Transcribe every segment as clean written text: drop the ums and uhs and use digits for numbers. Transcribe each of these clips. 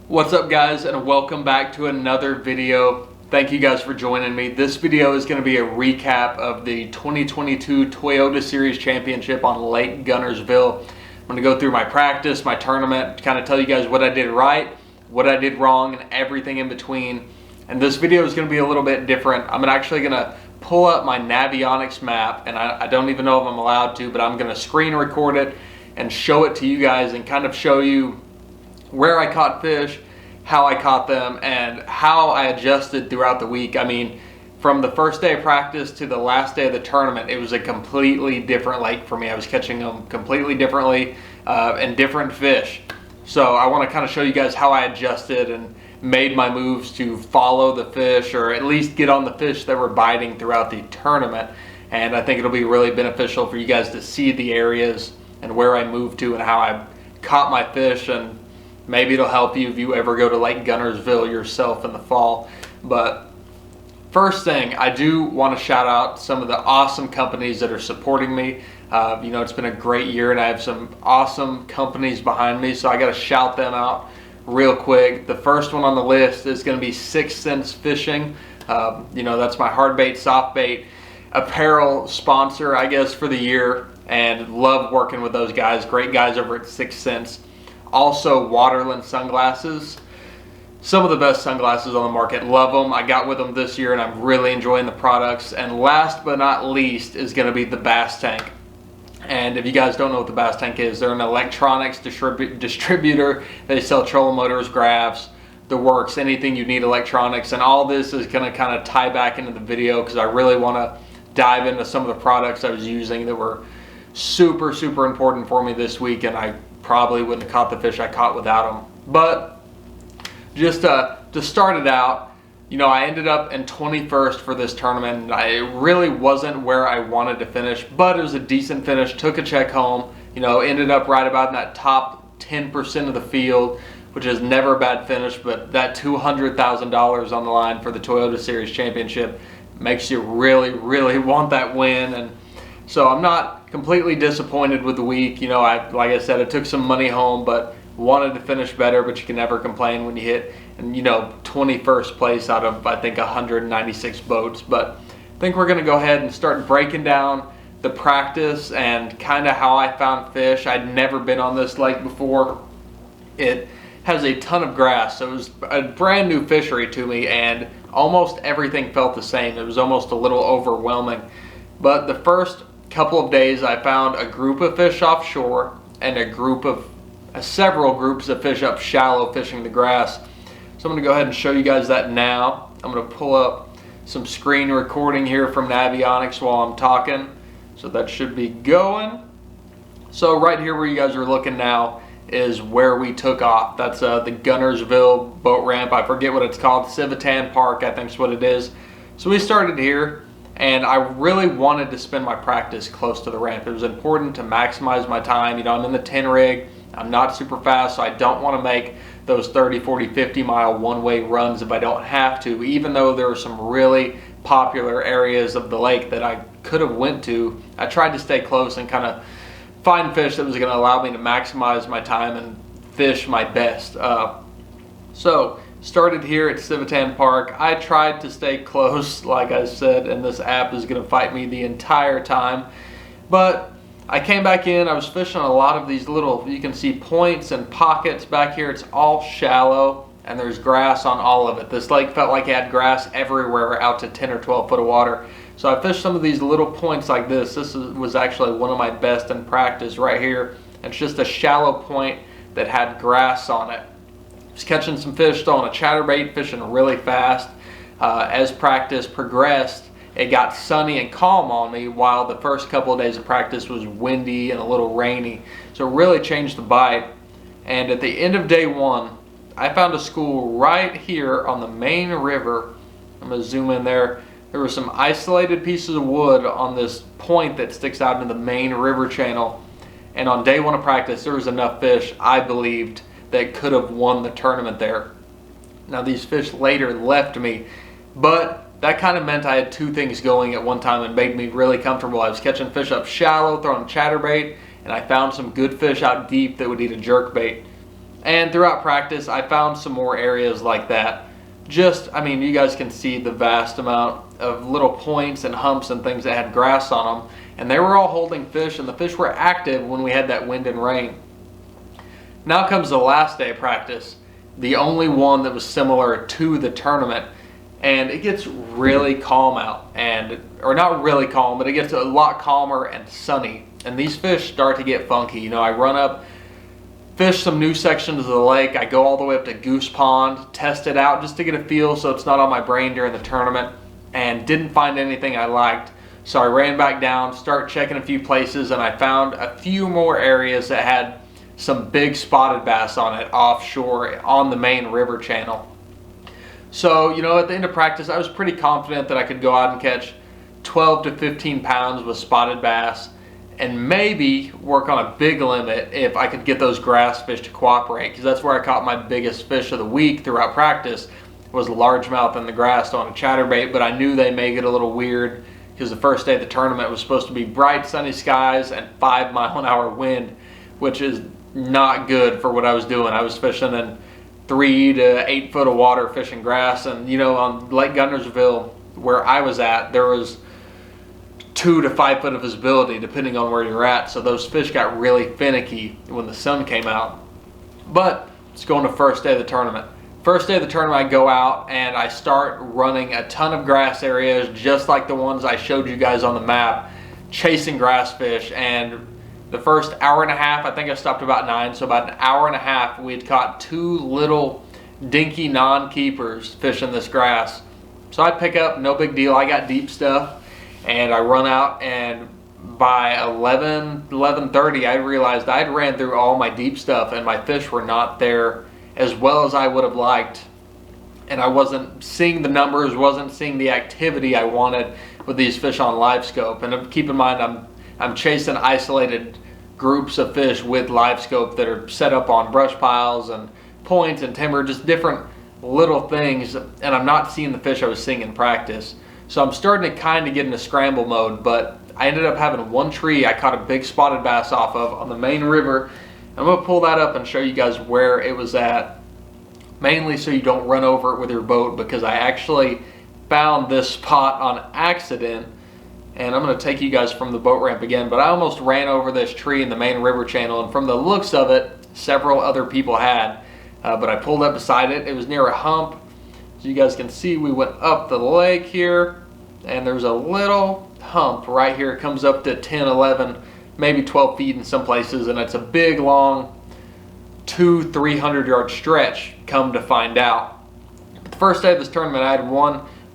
What's up, guys, and welcome back to another video. Thank you guys for joining me. This video is going to be a recap of the 2022 Toyota Series Championship on Lake Guntersville. I'm going to go through my practice, my tournament, kind of tell you guys what I did right, what I did wrong, and everything in between. And this video is going to be a little bit different. I'm actually going to pull up my Navionics map, and I don't even know if I'm allowed to, but I'm going to screen record it and show it to you guys and kind of show you where I caught fish, how I caught them, and how I adjusted throughout the week. I mean, from the first day of practice to the last day of the tournament, it was a completely different lake for me. I was catching them completely differently and different fish. So I want to kind of show you guys how I adjusted and made my moves to follow the fish, or at least get on the fish that were biting throughout the tournament. And I think it'll be really beneficial for you guys to see the areas and where I moved to and how I caught my fish, and maybe it'll help you if you ever go to Lake Guntersville yourself in the fall. But first thing, I do want to shout out some of the awesome companies that are supporting me. You know, it's been a great year and I have some awesome companies behind me, so I got to shout them out real quick. The first one on the list is going to be 6 Cents Fishing. You know, that's my hard bait, soft bait apparel sponsor, I guess, for the year, and love working with those guys. Great guys over at 6 Cents. Also, Waterland sunglasses, some of the best sunglasses on the market. Love them. I got with them this year and I'm really enjoying the products. And last but not least is going to be the Bass Tank. And if you guys don't know what the Bass Tank is, they're an electronics distributor. They sell trolling motors, graphs, the works, anything you need electronics. And all this is going to kind of tie back into the video because I really want to dive into some of the products I was using that were super important for me this week, and I probably wouldn't have caught the fish I caught without them. But just to start it out, you know, I ended up in 21st for this tournament. It really wasn't where I wanted to finish, but it was a decent finish. Took a check home, you know, ended up right about in that top 10% of the field, which is never a bad finish, but that $200,000 on the line for the Toyota Series Championship makes you really want that win. And so I'm not completely disappointed with the week. You know, like I said, I took some money home, but wanted to finish better, but you can never complain when you hit, and you know, 21st place out of, I think, 196 boats. But I think we're going to go ahead and start breaking down the practice and kind of how I found fish. I'd never been on this lake before. It has a ton of grass, so it was a brand new fishery to me, and almost everything felt the same. It was almost a little overwhelming. But the first couple of days I found a group of fish offshore and a group of several groups of fish up shallow fishing the grass. So I'm going to go ahead and show you guys that now. I'm going to pull up some screen recording here from Navionics while I'm talking, so that should be going. So right here where you guys are looking now is where we took off. That's the Guntersville boat ramp. I forget what it's called. Civitan Park, I think is what it is. So we started here, and I really wanted to spend my practice close to the ramp. It was important to maximize my time. You know, I'm in the 10 rig. I'm not super fast, so I don't want to make those 30, 40, 50 mile one-way runs if I don't have to, even though there were some really popular areas of the lake that I could have went to. I tried to stay close and kind of find fish that was going to allow me to maximize my time and fish my best. So started here at Civitan Park. I tried to stay close, like I said, and this app is going to fight me the entire time. But I came back in. I was fishing a lot of these little, you can see points and pockets back here. It's all shallow, and there's grass on all of it. This lake felt like it had grass everywhere out to 10 or 12 foot of water. So I fished some of these little points like this. This was actually one of my best in practice right here. It's just a shallow point that had grass on it. Was catching some fish, throwing a chatterbait, fishing really fast. As practice progressed, it got sunny and calm on me, while the first couple of days of practice was windy and a little rainy. So it really changed the bite. And at the end of day one, I found a school right here on the main river. I'm going to zoom in there. There were some isolated pieces of wood on this point that sticks out into the main river channel. And on day one of practice, there was enough fish, I believed, that could have won the tournament there. Now these fish later left me, but that kind of meant I had two things going at one time and made me really comfortable. I was catching fish up shallow, throwing chatterbait, and I found some good fish out deep that would eat a jerkbait. And throughout practice, I found some more areas like that. I mean, you guys can see the vast amount of little points and humps and things that had grass on them. And they were all holding fish, and the fish were active when we had that wind and rain. Now comes the last day of practice, the only one that was similar to the tournament. And it gets really calm out, or not really calm, but it gets a lot calmer and sunny. And these fish start to get funky. You know, I run up, fish some new sections of the lake. I go all the way up to Goose Pond, test it out just to get a feel so it's not on my brain during the tournament, and didn't find anything I liked. So I ran back down, start checking a few places, and I found a few more areas that had some big spotted bass on it offshore on the main river channel. So, you know, at the end of practice, I was pretty confident that I could go out and catch 12 to 15 pounds with spotted bass and maybe work on a big limit if I could get those grass fish to cooperate, because that's where I caught my biggest fish of the week throughout practice was largemouth in the grass on a chatterbait. But I knew they may get a little weird because the first day of the tournament was supposed to be bright sunny skies and 5-mile-an-hour wind, which is not good for what I was doing. I was fishing in 3 to 8 foot of water fishing grass, and you know, on Lake Guntersville where I was at, there was 2 to 5 foot of visibility depending on where you're at, so those fish got really finicky when the sun came out. But let's go on to first day of the tournament. First day of the tournament, I go out and I start running a ton of grass areas just like the ones I showed you guys on the map, chasing grass fish. And the first hour and a half, I think I stopped about 9, so about an hour and a half, we had caught 2 little dinky non-keepers fishing this grass. So I pick up, no big deal, I got deep stuff, and I run out, and by 11:30, I realized I'd ran through all my deep stuff and my fish were not there as well as I would have liked. And I wasn't seeing the numbers, wasn't seeing the activity I wanted with these fish on live scope. And keep in mind, I'm chasing isolated groups of fish with live scope that are set up on brush piles and points and timber, just different little things, and I'm not seeing the fish I was seeing in practice. So I'm starting to kind of get into scramble mode, but I ended up having one tree I caught a big spotted bass off of on the main river. I'm going to pull that up and show you guys where it was at, mainly so you don't run over it with your boat, because I actually found this spot on accident. And I'm going to take you guys from the boat ramp again, but I almost ran over this tree in the main river channel, and from the looks of it, several other people had. But I pulled up beside it. It was near a hump. As you guys can see, we went up the lake here, and there's a little hump right here. It comes up to 10, 11, maybe 12 feet in some places, and it's a big, long 200-300 yard stretch, come to find out. But the first day of this tournament, I had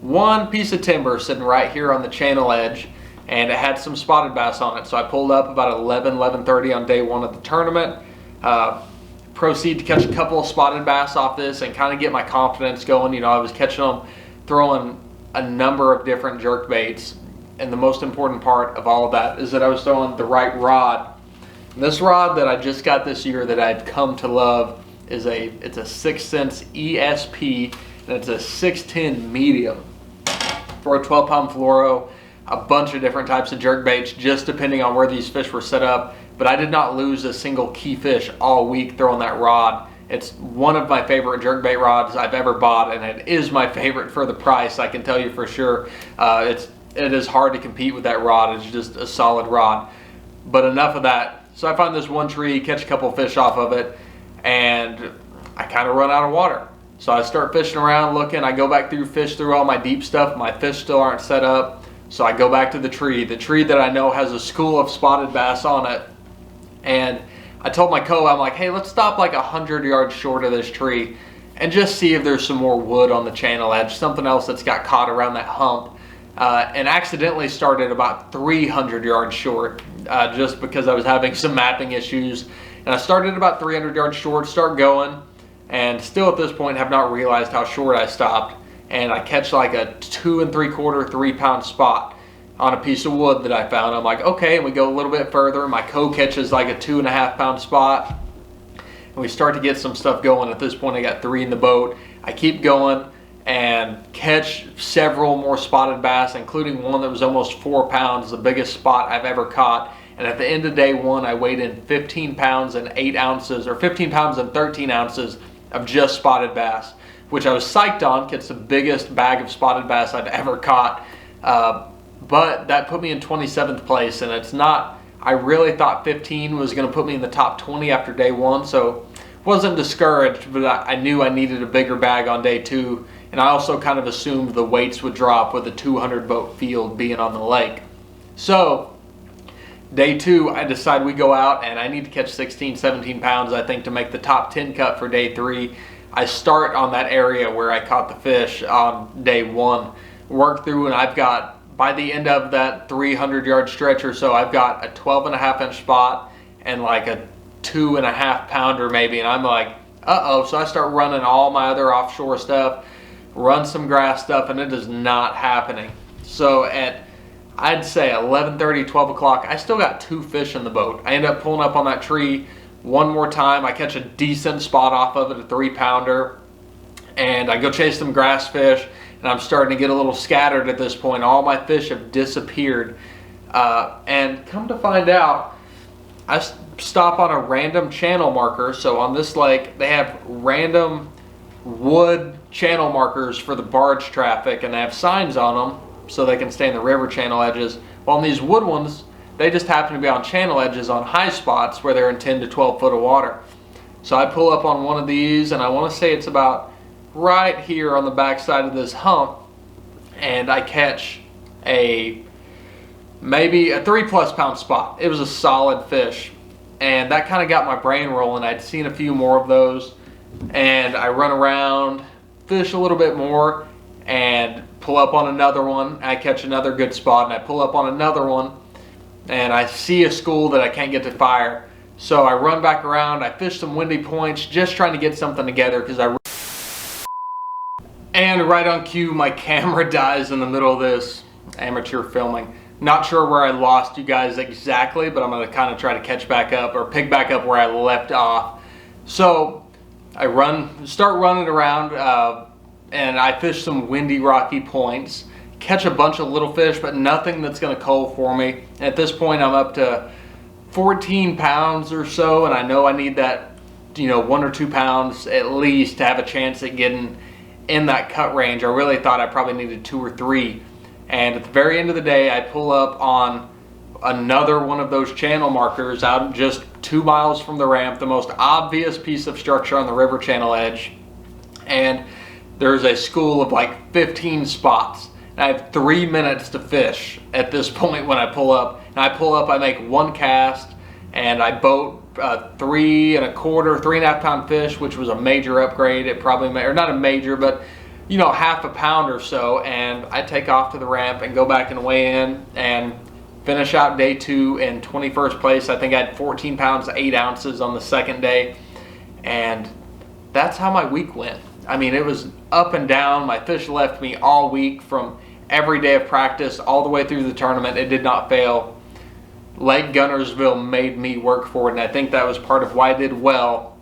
one piece of timber sitting right here on the channel edge, and it had some spotted bass on it. So I pulled up about 11:30 on day 1 of the tournament. Proceed to catch a couple of spotted bass off this and kind of get my confidence going. You know, I was catching them, throwing a number of different jerk baits, and the most important part of all of that is that I was throwing the right rod. And this rod that I just got this year that I've come to love is it's a 6 Sense ESP, and it's a 610 medium for a 12-pound fluoro. A bunch of different types of jerk baits, just depending on where these fish were set up. But I did not lose a single key fish all week throwing that rod. It's one of my favorite jerk bait rods I've ever bought, and it is my favorite for the price, I can tell you for sure. It is hard to compete with that rod. It's just a solid rod. But enough of that. So I find this one tree, catch a couple of fish off of it, and I kind of run out of water. So I start fishing around, looking. I go back through, fish through all my deep stuff. My fish still aren't set up. So I go back to the tree that I know has a school of spotted bass on it. And I told my I'm like, hey, let's stop like 100 yards short of this tree and just see if there's some more wood on the channel edge, something else that's got caught around that hump. And accidentally started about 300 yards short, just because I was having some mapping issues. And I started about 300 yards short, start going, and still at this point have not realized how short I stopped. And I catch like a 2 3/4, 3 pound spot on a piece of wood that I found. I'm like, okay, and we go a little bit further. My catches like a 2.5 pound spot. And we start to get some stuff going. At this point, I got 3 in the boat. I keep going and catch several more spotted bass, including one that was almost 4 pounds, the biggest spot I've ever caught. And at the end of day one, I weighed in 15 pounds and 8 ounces, or 15 pounds and 13 ounces of just spotted bass, which I was psyched on because it's the biggest bag of spotted bass I've ever caught. But that put me in 27th place, and it's not, I really thought 15 was going to put me in the top 20 after day one, so wasn't discouraged, but I knew I needed a bigger bag on day two, and I also kind of assumed the weights would drop with the 200 boat field being on the lake. So day two, I decide we go out, and I need to catch 16, 17 pounds, I think, to make the top 10 cut for day three. I start on that area where I caught the fish on day one, work through, and I've got, by the end of that 300-yard stretch or so, I've got a 12.5-inch spot and like a 2.5 pounder maybe, and I'm like, uh-oh. So I start running all my other offshore stuff, run some grass stuff, and it is not happening. So at, I'd say 11:30, 12 o'clock, I still got 2 fish in the boat. I end up pulling up on that tree one more time. I catch a decent spot off of it, a 3-pounder, and I go chase some grass fish, and I'm starting to get a little scattered at this point. All my fish have disappeared, and come to find out, I stop on a random channel marker. So on this lake, they have random wood channel markers for the barge traffic, and they have signs on them so they can stay in the river channel edges. Well, on these wood ones, they just happen to be on channel edges on high spots where they're in 10 to 12 foot of water. So I pull up on one of these, and I want to say it's about right here on the back side of this hump, and I catch maybe a 3+ pound spot. It was a solid fish, and that kind of got my brain rolling. I'd seen a few more of those, and I run around, fish a little bit more, and pull up on another one. I catch another good spot, and I pull up on another one, and I see a school that I can't get to fire. So I run back around, I fish some windy points, just trying to get something together, and right on cue, my camera dies in the middle of this amateur filming. Not sure where I lost you guys exactly, but I'm going to kind of try to catch back up or pick back up where I left off. So I start running around, and I fish some windy, rocky points, catch a bunch of little fish, but nothing that's going to cull for me. And at this point, I'm up to 14 pounds or so, and I know I need that, 1 or 2 pounds at least to have a chance at getting in that cut range. I really thought I probably needed 2 or 3. And at the very end of the day, I pull up on another one of those channel markers out just 2 miles from the ramp, the most obvious piece of structure on the river channel edge. And there's a school of like 15 spots. And I have 3 minutes to fish at this point when I pull up. And I pull up, I make 1 cast, and I boat 3.25, 3.5 pound fish, which was a major upgrade. It probably made, or not a major, but half a pound or so, and I take off to the ramp and go back and weigh in and finish out day 2 in 21st place. I think I had 14 pounds 8 ounces on the second day, and that's how my week went. I mean, it was up and down. My fish left me all week, from every day of practice all the way through the tournament. It did not fail. Lake Guntersville made me work for it, and I think that was part of why I did well,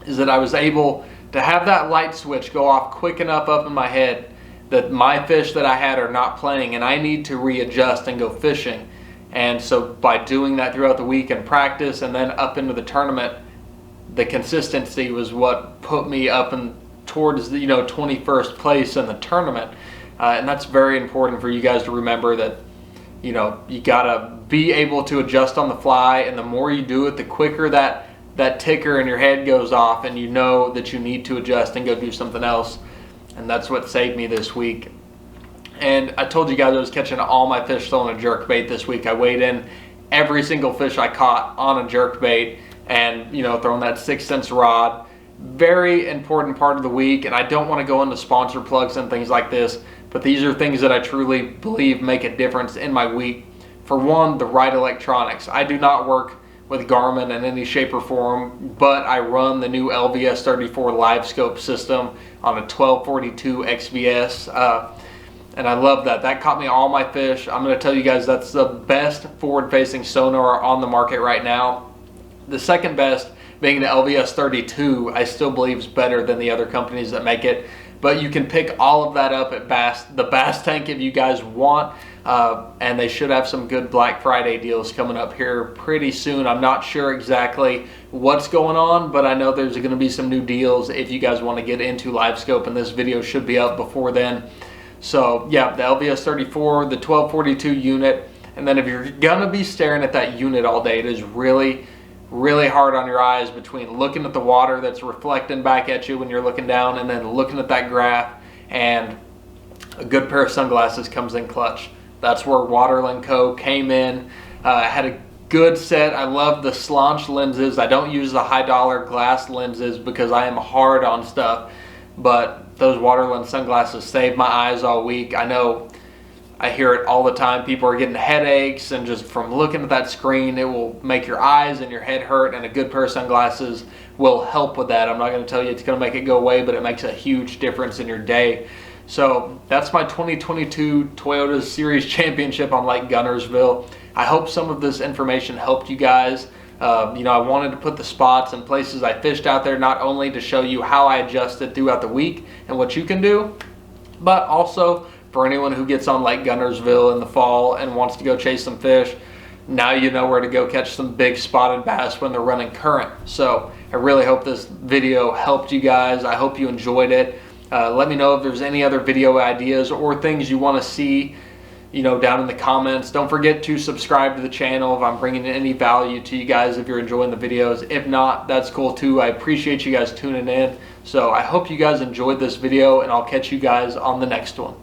is that I was able to have that light switch go off quick enough up in my head that my fish that I had are not playing, and I need to readjust and go fishing. And so by doing that throughout the week and practice and then up into the tournament, the consistency was what put me up and towards the 21st place in the tournament. And that's very important for you guys to remember, that you gotta be able to adjust on the fly, and the more you do it, the quicker that ticker in your head goes off, and you know that you need to adjust and go do something else. And that's what saved me this week. And I told you guys I was catching all my fish throwing a jerkbait this week. I weighed in every single fish I caught on a jerkbait, and throwing that 6-cents rod. Very important part of the week, and I don't want to go into sponsor plugs and things like this, but these are things that I truly believe make a difference in my week. For one, the right electronics. I do not work with Garmin in any shape or form, but I run the new LVS 34 live scope system on a 1242 XVS, and I love that. That caught me all my fish. I'm going to tell you guys that's the best forward-facing sonar on the market right now. The second best being the LVS 32, I still believe is better than the other companies that make it. But you can pick all of that up at the Bass Tank if you guys want. And they should have some good Black Friday deals coming up here pretty soon. I'm not sure exactly what's going on, but I know there's going to be some new deals if you guys want to get into live scope, and this video should be up before then. So yeah, the LVS 34, the 1242 unit, and then if you're going to be staring at that unit all day, it is really hard on your eyes between looking at the water that's reflecting back at you when you're looking down and then looking at that graph, and a good pair of sunglasses comes in clutch. That's where Waterland Co. came in. Had a good set. I love the slaunch lenses. I don't use the high dollar glass lenses because I am hard on stuff, but those Waterland sunglasses saved my eyes all week. I know I hear it all the time. People are getting headaches, and just from looking at that screen, it will make your eyes and your head hurt, and a good pair of sunglasses will help with that. I'm not going to tell you it's going to make it go away, but it makes a huge difference in your day. So that's my 2022 Toyota Series Championship on Lake Guntersville. I hope some of this information helped you guys. I wanted to put the spots and places I fished out there, not only to show you how I adjusted throughout the week and what you can do, but also for anyone who gets on Lake Guntersville in the fall and wants to go chase some fish. Now you know where to go catch some big spotted bass when they're running current. So I really hope this video helped you guys. I hope you enjoyed it. Let me know if there's any other video ideas or things you want to see, down in the comments. Don't forget to subscribe to the channel if I'm bringing any value to you guys, if you're enjoying the videos. If not, that's cool too. I appreciate you guys tuning in. So I hope you guys enjoyed this video, and I'll catch you guys on the next one.